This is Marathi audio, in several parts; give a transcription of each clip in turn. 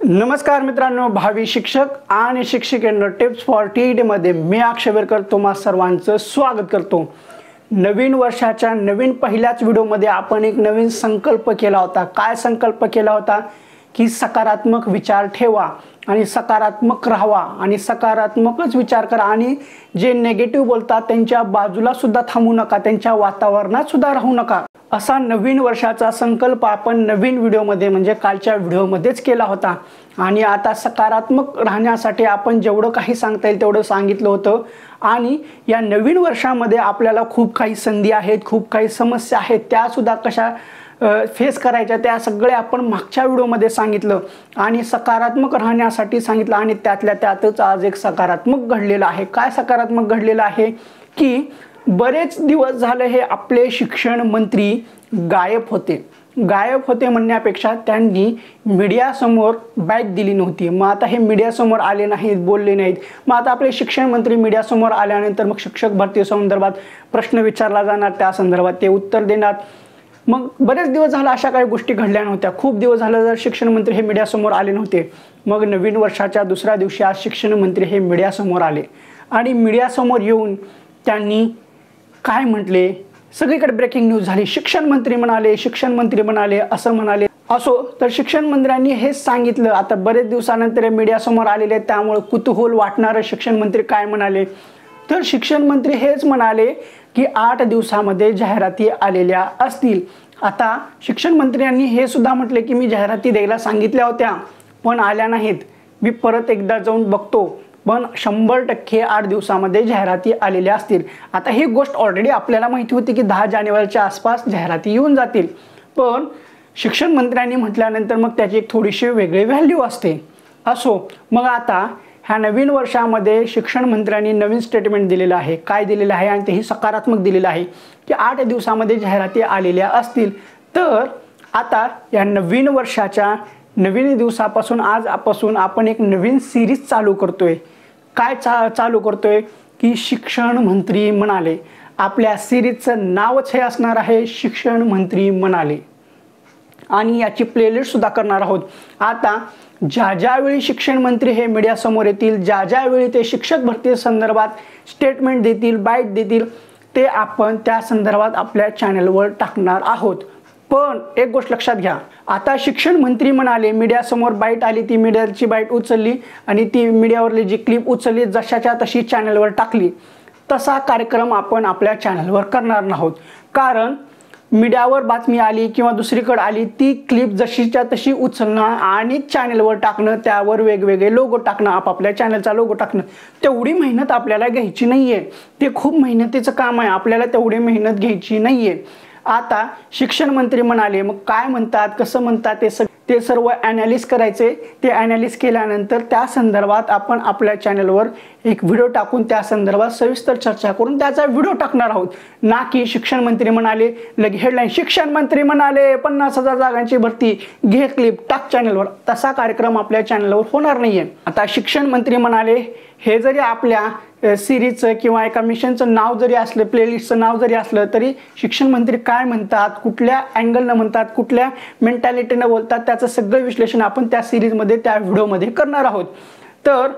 नमस्कार मित्रांनो, भावी शिक्षक आणि शिक्षिकेंनो, टिप्स फॉर टीईटी मध्ये मी अक्षयवेरकर तुम्हा सर्वांचं स्वागत करतो। नवीन वर्षाच्या नवीन पहिल्याच व्हिडिओमध्ये आपण एक नवीन संकल्प केला होता। काय संकल्प केला होता की सकारात्मक विचार ठेवा आणि सकारात्मक राहावा आणि सकारात्मकच विचार करा आणि जे नेगेटिव्ह बोलतात त्यांच्या बाजूला सुद्धा थांबू नका, त्यांच्या वातावरणात सुद्धा राहू नका। असा नवीन वर्षाचा संकल्प आपण नवीन व्हिडिओमध्ये म्हणजे कालच्या व्हिडिओमध्येच केला होता। आणि आता सकारात्मक राहण्यासाठी आपण जेवढं काही सांगता येईल तेवढं सांगितलं होतं। आणि या नवीन वर्षामध्ये आपल्याला खूप काही संधी आहेत, खूप काही समस्या आहेत, त्या सुद्धा कशा फेस करायच्या त्या सगळ्या आपण मागच्या व्हिडिओमध्ये सांगितलं आणि सकारात्मक राहण्यासाठी सांगितलं। आणि त्यातल्या त्यातच आज एक सकारात्मक घडलेलं आहे। काय सकारात्मक घडलेलं आहे की बरेच दिवस झाले हे आपले शिक्षण मंत्री गायब होते म्हणण्यापेक्षा त्यांनी मीडिया समोर बाईट दिली नव्हती। मग आता हे मीडिया समोर आले नाहीत, बोलले नाहीत। मग आता आपले शिक्षण मंत्री मीडिया समोर आल्यानंतर मग शिक्षक भरती संदर्भात प्रश्न विचारला जाणार, त्या संदर्भात ते उत्तर देणार। मग बरेच दिवस झाला अशा काही गोष्टी घडल्या नव्हत्या। खूप दिवस झाले जर शिक्षण मंत्री हे मीडिया समोर आले नव्हते। मग नवीन वर्षाच्या दुसऱ्या दिवशी आज शिक्षण मंत्री हे मीडिया समोर आले आणि मीडिया समोर येऊन त्यांनी काय म्हटले, सगळीकडे ब्रेकिंग न्यूज झाली। शिक्षण मंत्री म्हणाले असं म्हणाले। असो तर शिक्षण मंत्र्यांनी हेच सांगितलं। आता बरेच दिवसानंतर मीडिया समोर आलेले त्यामुळे कुतूहल वाटणारे शिक्षण मंत्री काय म्हणाले तर शिक्षण मंत्री हेच म्हणाले की 8 दिवसामध्ये जाहिराती आलेल्या असतील। आता शिक्षण मंत्र्यांनी हे सुद्धा म्हटले की मी जाहिराती द्यायला सांगितल्या होत्या पण आल्या नाहीत, मी परत एकदा जाऊन बघतो, पण 100% 8 दिवसामध्ये जाहिराती आलेल्या असतील। आता ही गोष्ट ऑलरेडी आपल्याला माहिती होती की 10 जानेवारीच्या आसपास जाहिराती येऊन जातील, पण शिक्षण मंत्र्यांनी म्हटल्यानंतर मग त्याची एक थोडीशी वेगळी व्हॅल्यू असते। असो मग आता ह्या नवीन वर्षामध्ये शिक्षण मंत्र्यांनी नवीन स्टेटमेंट दिलेलं आहे। काय दिलेलं आहे आणि तेही सकारात्मक दिलेलं आहे की 8 दिवसामध्ये जाहिराती आलेल्या असतील। तर आता या नवीन वर्षाच्या नवीन दिवसापासून आजपासून आपण एक नवीन सिरीज चालू करतोय। काय चालू करतोय की शिक्षण मंत्री म्हणाले। आपल्या सिरीजचं नावच हे असणार आहे, शिक्षण मंत्री म्हणाले। आणि याची प्लेलिस्ट सुद्धा करणार आहोत। आता ज्या वेळी शिक्षण मंत्री हे मीडिया समोर येतील, ज्या वेळी ते शिक्षक भरती संदर्भात स्टेटमेंट देतील, बाईट देतील, ते आपण त्या संदर्भात आपल्या चॅनलवर टाकणार आहोत। पण एक गोष्ट लक्षात घ्या, आता शिक्षण मंत्री म्हणाले, मीडिया समोर बाईट आली, ती मीडियाची बाईट उचलली आणि ती मीडियावरली जी क्लिप उचलली जशाच्या तशी चॅनलवर टाकली, तसा कार्यक्रम आपण आपल्या चॅनलवर करणार नाहोत। कारण मीडियावर बातमी आली किंवा दुसरीकडे आली, ती क्लिप जशीच्या तशी उचलणं आणि चॅनलवर टाकणं, त्यावर वेगवेगळे लोगो टाकणं, आपापल्या चॅनलचा लोगो टाकणं, तेवढी मेहनत आपल्याला घ्यायची नाहीये। ते खूप मेहनतीचं काम आहे, आपल्याला तेवढी मेहनत घ्यायची नाहीये। आता शिक्षण मंत्री म्हणाले, मग काय म्हणतात, कसं म्हणतात ते सर्व ॲनालिसिस करायचे। ते ॲनालिसिस केल्यानंतर त्या संदर्भात आपण आपल्या चॅनलवर एक व्हिडिओ टाकून त्या संदर्भात सविस्तर चर्चा करून त्याचा व्हिडिओ टाकणार आहोत। ना की शिक्षण मंत्री म्हणाले लगे हेडलाईन, शिक्षण मंत्री म्हणाले 50,000 जागांची भरती, घे क्लिप टाक चॅनलवर, तसा कार्यक्रम आपल्या चॅनलवर होणार नाहीये। आता शिक्षण मंत्री म्हणाले हे जरी आपल्या सिरीजचं किंवा एका मिशनचं नाव जरी असलं, प्लेलिस्टचं नाव जरी असलं, तरी शिक्षण मंत्री काय म्हणतात, कुठल्या अँगलनं म्हणतात, कुठल्या मेंटॅलिटीनं बोलतात, त्याचं सगळं विश्लेषण आपण त्या सिरीजमध्ये त्या व्हिडिओमध्ये करणार आहोत। तर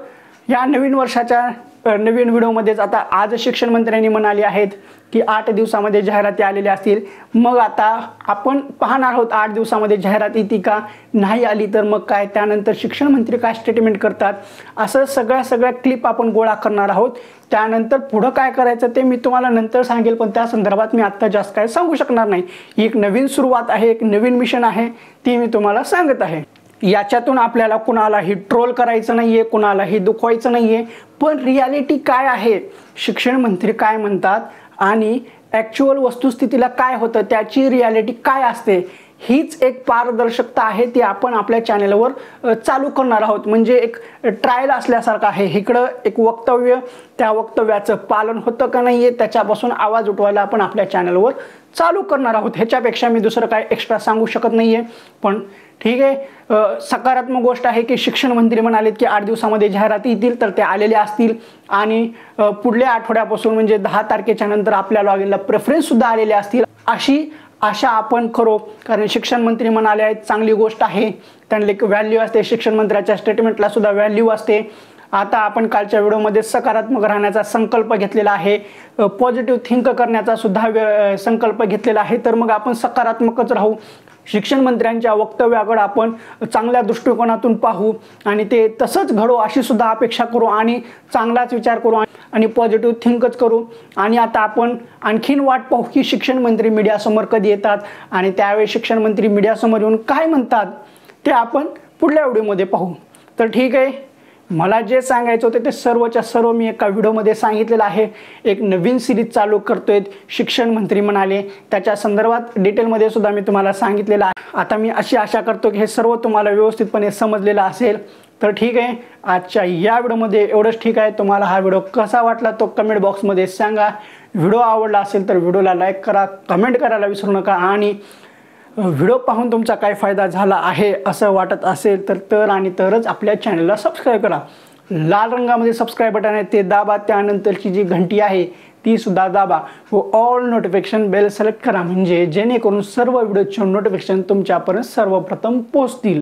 या नवीन वर्षाच्या नवीन व्हिडिओमध्येच आता आज शिक्षण मंत्र्यांनी म्हणाले आहेत की 8 दिवसामध्ये जाहिराती आलेल्या असतील। मग आता आपण पाहणार आहोत 8 दिवसामध्ये जाहिरात येते का, नाही आली तर मग काय, त्यानंतर शिक्षण मंत्री काय स्टेटमेंट करतात, असं सगळ्या क्लिप आपण गोळा करणार आहोत। त्यानंतर पुढं काय करायचं ते मी तुम्हाला नंतर सांगेल, पण त्या संदर्भात मी आत्ता जास्त काय सांगू शकणार नाही। एक नवीन सुरुवात आहे, एक नवीन मिशन आहे, ती मी तुम्हाला सांगत आहे। याच्यातून आपल्याला कुणालाही ट्रोल करायचं नाहीये, कुणालाही दुखवायचं नाहीये, पण रियालिटी काय आहे, शिक्षण मंत्री काय म्हणतात आणि ॲक्च्युअल वस्तुस्थितीला काय होतं, त्याची रियालिटी काय असते, हीच एक पारदर्शकता आहे, ती आपण आपल्या चॅनलवर चालू करणार आहोत। म्हणजे एक ट्रायल असल्यासारखं आहे। इकडं एक वक्तव्य, त्या वक्तव्याचं पालन होतं का नाहीये त्याच्यापासून आवाज उठवायला आपण आपल्या चॅनलवर चालू करणार आहोत। ह्याच्यापेक्षा मी दुसरं काय एक्स्ट्रा सांगू शकत नाहीये। पण ठीक आहे, सकारात्मक गोष्ट आहे की शिक्षण मंत्री म्हणालेत की 8 दिवसामध्ये जाहिराती येतील, तर ते आलेल्या असतील। आणि पुढल्या आठवड्यापासून म्हणजे 10 तारखेच्या नंतर आपल्या लॉगिनला प्रेफरन्स सुद्धा आलेले असतील, अशी आशा आपण करू। कारण शिक्षण मंत्री म्हणाले आहेत, चांगली गोष्ट आहे त्यांना एक व्हॅल्यू असते, शिक्षण मंत्र्याच्या स्टेटमेंटला सुद्धा व्हॅल्यू असते. आता आपण कालच्या व्हिडिओमध्ये सकारात्मक राहण्याचा संकल्प घेतलेला आहे, पॉझिटिव्ह थिंक करण्याचा सुद्धा संकल्प घेतलेला आहे. तर मग आपण सकारात्मकच राहू, शिक्षण मंत्र्यांच्या वक्तव्याकडे आपण चांगल्या दृष्टिकोनातून पाहू आणि ते तसंच घडो अशी सुद्धा अपेक्षा करू आणि चांगलाच विचार करू आणि पॉझिटिव्ह थिंकच करू. आणि आता आपण आणखीन वाट पाहू की शिक्षण मंत्री मीडियासमोर कधी येतात आणि त्यावेळी शिक्षण मंत्री मीडियासमोर येऊन काय म्हणतात ते आपण पुढल्या व्हिडिओमध्ये पाहू. तर ठीक आहे, मला जे सांगायचं होतं ते सर्वच्या सर्व मी एका व्हिडिओमध्ये सांगितलेलं आहे. एक नवीन सिरीज चालू करतोय, शिक्षण मंत्री म्हणाले, त्याच्या संदर्भात डिटेलमध्ये सुद्धा मी तुम्हाला सांगितलेलं आहे. आता मी अशी आशा करतो की हे सर्व तुम्हाला व्यवस्थितपणे समजलेलं असेल. तर ठीक आहे, आजच्या या व्हिडिओमध्ये एवढंच. ठीक आहे, तुम्हाला हा व्हिडिओ कसा वाटला तो कमेंट बॉक्समध्ये सांगा. व्हिडिओ आवडला असेल तर व्हिडिओला लाईक करा, कमेंट करायला विसरू नका आणि व्हिडिओ पाहून तुमचा काय फायदा झाला आहे असं वाटत असेल तर आणि तरच आपल्या चॅनलला सबस्क्राईब करा. लाल रंगामध्ये सबस्क्राईब बटन आहे ते दाबा, त्यानंतरची जी घंटी आहे ती सुद्धा दाबा व ऑल नोटिफिकेशन बेल सिलेक्ट करा, म्हणजे जेणेकरून सर्व व्हिडिओचे नोटिफिकेशन तुमच्यापर्यंत सर्वप्रथम पोहोचतील.